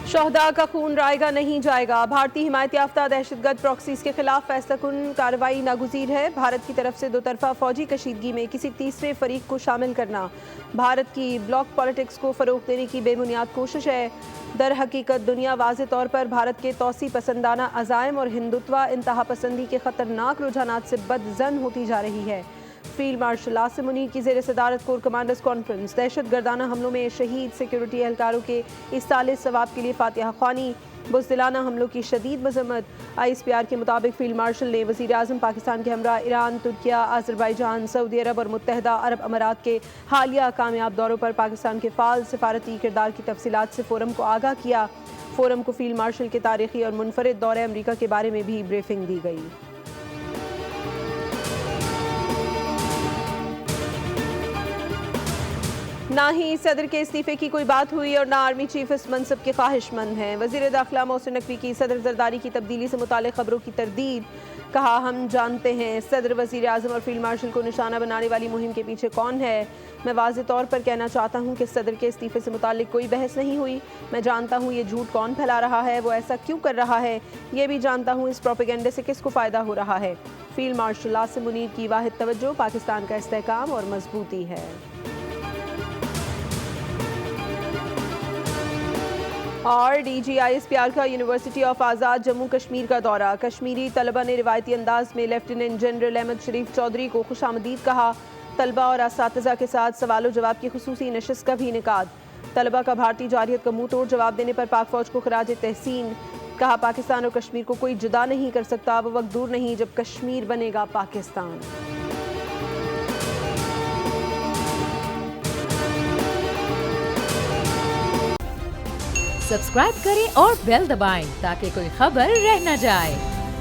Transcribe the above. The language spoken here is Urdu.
شہداء کا خون رائے گا نہیں جائے گا، بھارتی حمایت یافتہ دہشت گرد پراکسیز کے خلاف فیصلہ کن کارروائی ناگزیر ہے۔ بھارت کی طرف سے دو طرفہ فوجی کشیدگی میں کسی تیسرے فریق کو شامل کرنا بھارت کی بلاک پالیٹکس کو فروغ دینے کی بے بنیاد کوشش ہے۔ در حقیقت دنیا واضح طور پر بھارت کے توسیع پسندانہ عزائم اور ہندوتوا انتہا پسندی کے خطرناک رجحانات سے بدظن ہوتی جا رہی ہے۔ فیلڈ مارشل عاصم منیر کی زیر صدارت کور کمانڈرز کانفرنس، دہشت گردانہ حملوں میں شہید سیکیورٹی اہلکاروں کے ایصال ثواب کے لیے فاتحہ خوانی، بزدلانہ حملوں کی شدید مذمت۔ آئی ایس پی آر کے مطابق فیلڈ مارشل نے وزیر اعظم پاکستان کے ہمراہ ایران، ترکیہ، آذربائیجان، سعودی عرب اور متحدہ عرب امارات کے حالیہ کامیاب دوروں پر پاکستان کے فعال سفارتی کردار کی تفصیلات سے فورم کو آگاہ کیا۔ فورم کو فیلڈ مارشل کے تاریخی اور منفرد دورہ امریکہ کے بارے میں بھی بریفنگ دی گئی۔ نہ ہی صدر کے استعفے کی کوئی بات ہوئی اور نہ آرمی چیف اس منصب کے خواہش مند ہیں۔ وزیر داخلہ محسن نقوی کی صدر زرداری کی تبدیلی سے متعلق خبروں کی تردید، کہا ہم جانتے ہیں صدر، وزیر اعظم اور فیلڈ مارشل کو نشانہ بنانے والی مہم کے پیچھے کون ہے۔ میں واضح طور پر کہنا چاہتا ہوں کہ صدر کے استعفے سے متعلق کوئی بحث نہیں ہوئی۔ میں جانتا ہوں یہ جھوٹ کون پھیلا رہا ہے، وہ ایسا کیوں کر رہا ہے، یہ بھی جانتا ہوں اس پروپیگنڈے سے کس کو فائدہ ہو رہا ہے۔ فیلڈ مارشل عاصم منیر کی واحد توجہ پاکستان کا استحکام اور مضبوطی ہے۔ اور D G I S P R کا یونیورسٹی آف آزاد جموں کشمیر کا دورہ، کشمیری طلبہ نے روایتی انداز میں لیفٹیننٹ جنرل احمد شریف چودھری کو خوش آمدید کہا۔ طلبہ اور اساتذہ کے ساتھ سوال و جواب کی خصوصی نشست کا بھی انعقاد۔ طلبہ کا بھارتی جارحیت کا منہ توڑ جواب دینے پر پاک فوج کو خراج تحسین، کہا پاکستان اور کشمیر کو کوئی جدا نہیں کر سکتا، وہ وقت دور نہیں جب کشمیر بنے گا پاکستان۔ سبسکرائب کریں اور بیل دبائیں تاکہ کوئی خبر رہ نہ جائے۔